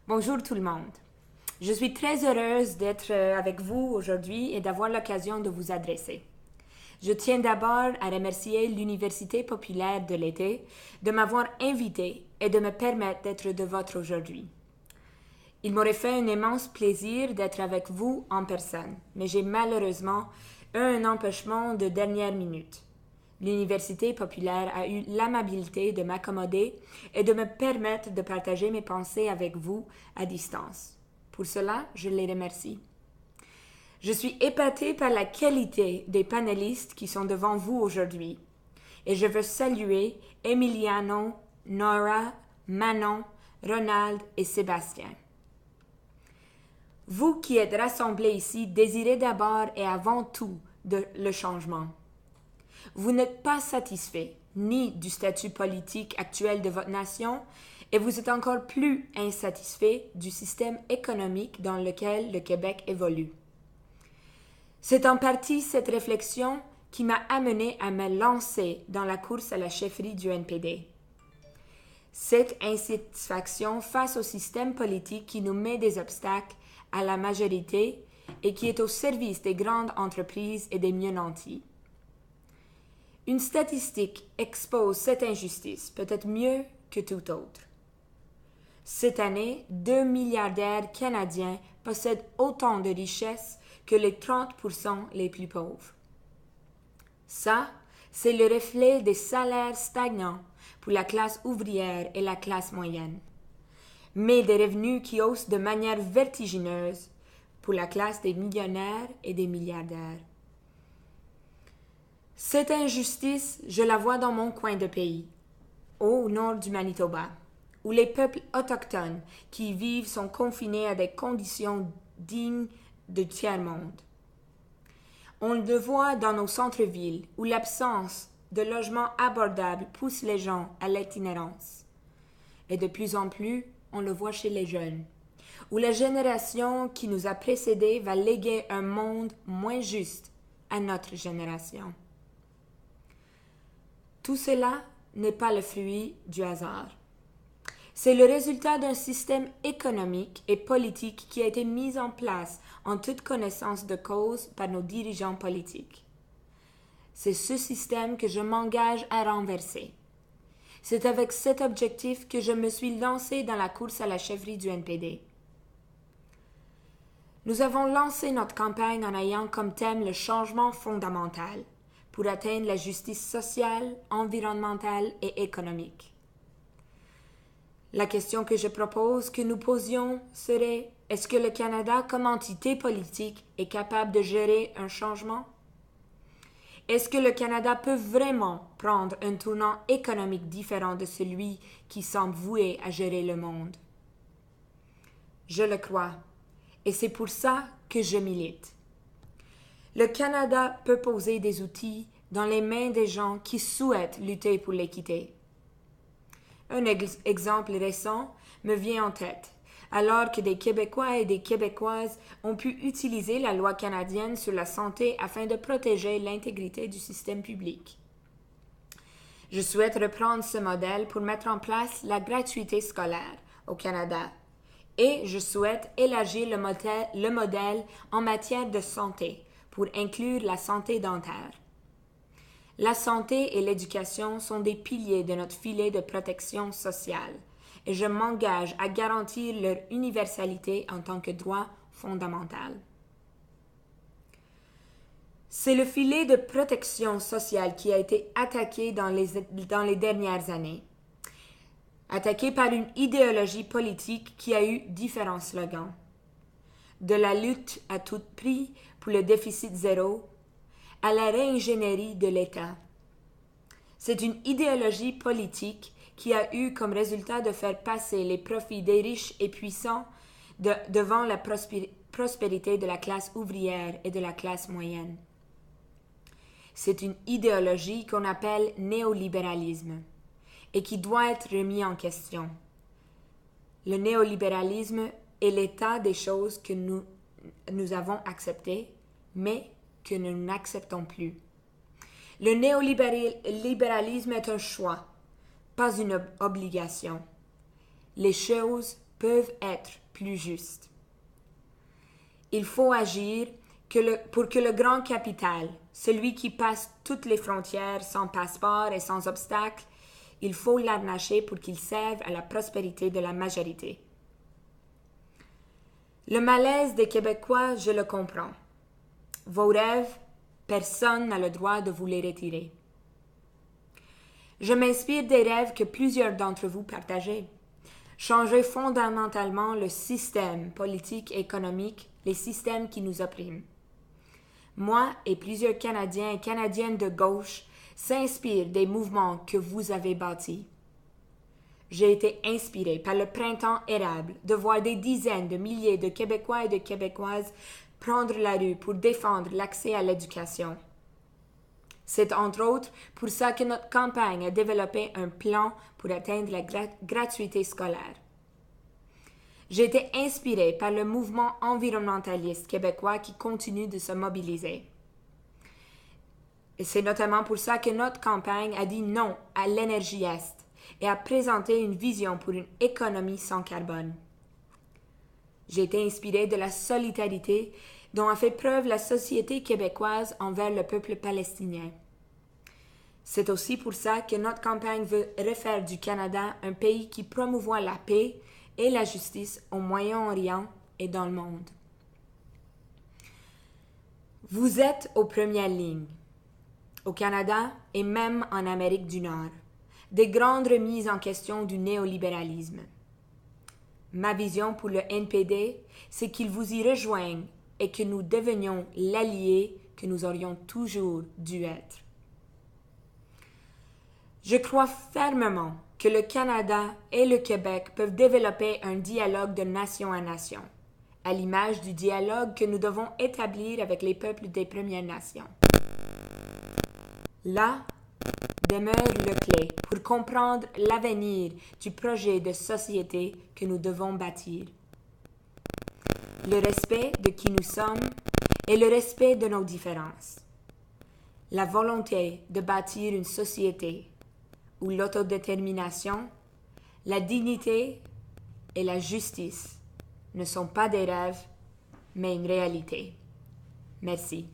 Bonjour tout le monde. Je suis très heureuse d'être avec vous aujourd'hui et d'avoir l'occasion de vous adresser. Je tiens d'abord à remercier l'Université populaire de l'été de m'avoir invité et de me permettre d'être de votre aujourd'hui. Il m'aurait fait un immense plaisir d'être avec vous en personne, mais j'ai malheureusement eu un empêchement de dernière minute. L'Université populaire a eu l'amabilité de m'accommoder et de me permettre de partager mes pensées avec vous à distance. Pour cela, je les remercie. Je suis épatée par la qualité des panélistes qui sont devant vous aujourd'hui et je veux saluer Emiliano, Nora, Manon, Ronald et Sébastien. Vous qui êtes rassemblés ici désirez d'abord et avant tout le changement. Vous n'êtes pas satisfait ni du statut politique actuel de votre nation et vous êtes encore plus insatisfait du système économique dans lequel le Québec évolue. C'est en partie cette réflexion qui m'a amené à me lancer dans la course à la chefferie du NPD. Cette insatisfaction face au système politique qui nous met des obstacles à la majorité et qui est au service des grandes entreprises et des mieux nantis. Une statistique expose cette injustice peut-être mieux que tout autre. Cette année, 2 milliardaires canadiens possèdent autant de richesses que les 30% les plus pauvres. Ça, c'est le reflet des salaires stagnants pour la classe ouvrière et la classe moyenne, mais des revenus qui haussent de manière vertigineuse pour la classe des millionnaires et des milliardaires. Cette injustice, je la vois dans mon coin de pays, au nord du Manitoba, où les peuples autochtones qui y vivent sont confinés à des conditions dignes du tiers-monde. On le voit dans nos centres-villes, où l'absence de logements abordables pousse les gens à l'itinérance. Et de plus en plus, on le voit chez les jeunes, où la génération qui nous a précédés va léguer un monde moins juste à notre génération. Tout cela n'est pas le fruit du hasard. C'est le résultat d'un système économique et politique qui a été mis en place en toute connaissance de cause par nos dirigeants politiques. C'est ce système que je m'engage à renverser. C'est avec cet objectif que je me suis lancée dans la course à la chefferie du NPD. Nous avons lancé notre campagne en ayant comme thème le changement fondamental pour atteindre la justice sociale, environnementale et économique. La question que je propose que nous posions serait: est-ce que le Canada, comme entité politique, est capable de gérer un changement? Est-ce que le Canada peut vraiment prendre un tournant économique différent de celui qui semble voué à gérer le monde? Je le crois, et c'est pour ça que je milite. Le Canada peut poser des outils dans les mains des gens qui souhaitent lutter pour l'équité. Un exemple récent me vient en tête, alors que des Québécois et des Québécoises ont pu utiliser la loi canadienne sur la santé afin de protéger l'intégrité du système public. Je souhaite reprendre ce modèle pour mettre en place la gratuité scolaire au Canada et je souhaite élargir le modèle en matière de santé pour inclure la santé dentaire. La santé et l'éducation sont des piliers de notre filet de protection sociale et je m'engage à garantir leur universalité en tant que droit fondamental. C'est le filet de protection sociale qui a été attaqué dans les dernières années. Attaqué par une idéologie politique qui a eu différents slogans. De la lutte à tout prix pour le déficit zéro à la réingénierie de l'État. C'est une idéologie politique qui a eu comme résultat de faire passer les profits des riches et puissants devant la prospérité de la classe ouvrière et de la classe moyenne. C'est une idéologie qu'on appelle néolibéralisme et qui doit être remis en question. Le néolibéralisme est l'état des choses que nous avons acceptées, mais que nous n'acceptons plus. Le néolibéralisme est un choix, pas une obligation. Les choses peuvent être plus justes. Il faut agir pour que le grand capital, celui qui passe toutes les frontières sans passeport et sans obstacle, il faut l'arnacher pour qu'il serve à la prospérité de la majorité. Le malaise des Québécois, je le comprends. Vos rêves, personne n'a le droit de vous les retirer. Je m'inspire des rêves que plusieurs d'entre vous partagez. Changer fondamentalement le système politique et économique, les systèmes qui nous oppriment. Moi et plusieurs Canadiens et Canadiennes de gauche s'inspirent des mouvements que vous avez bâtis. J'ai été inspiré par le printemps érable de voir des dizaines de milliers de Québécois et de Québécoises prendre la rue pour défendre l'accès à l'éducation. C'est entre autres pour ça que notre campagne a développé un plan pour atteindre la gratuité scolaire. J'ai été inspiré par le mouvement environnementaliste québécois qui continue de se mobiliser. Et c'est notamment pour ça que notre campagne a dit non à l'énergie Est et a présenté une vision pour une économie sans carbone. J'ai été inspiré de la solidarité dont a fait preuve la société québécoise envers le peuple palestinien. C'est aussi pour ça que notre campagne veut refaire du Canada un pays qui promouvoit la paix et la justice au Moyen-Orient et dans le monde. Vous êtes aux premières lignes, au Canada et même en Amérique du Nord, des grandes remises en question du néolibéralisme. Ma vision pour le NPD, c'est qu'il vous y rejoigne et que nous devenions l'allié que nous aurions toujours dû être. Je crois fermement que le Canada et le Québec peuvent développer un dialogue de nation à nation, à l'image du dialogue que nous devons établir avec les peuples des Premières Nations. Là demeure le clé pour comprendre l'avenir du projet de société que nous devons bâtir. Le respect de qui nous sommes et le respect de nos différences. La volonté de bâtir une société où l'autodétermination, la dignité et la justice ne sont pas des rêves, mais une réalité. Merci.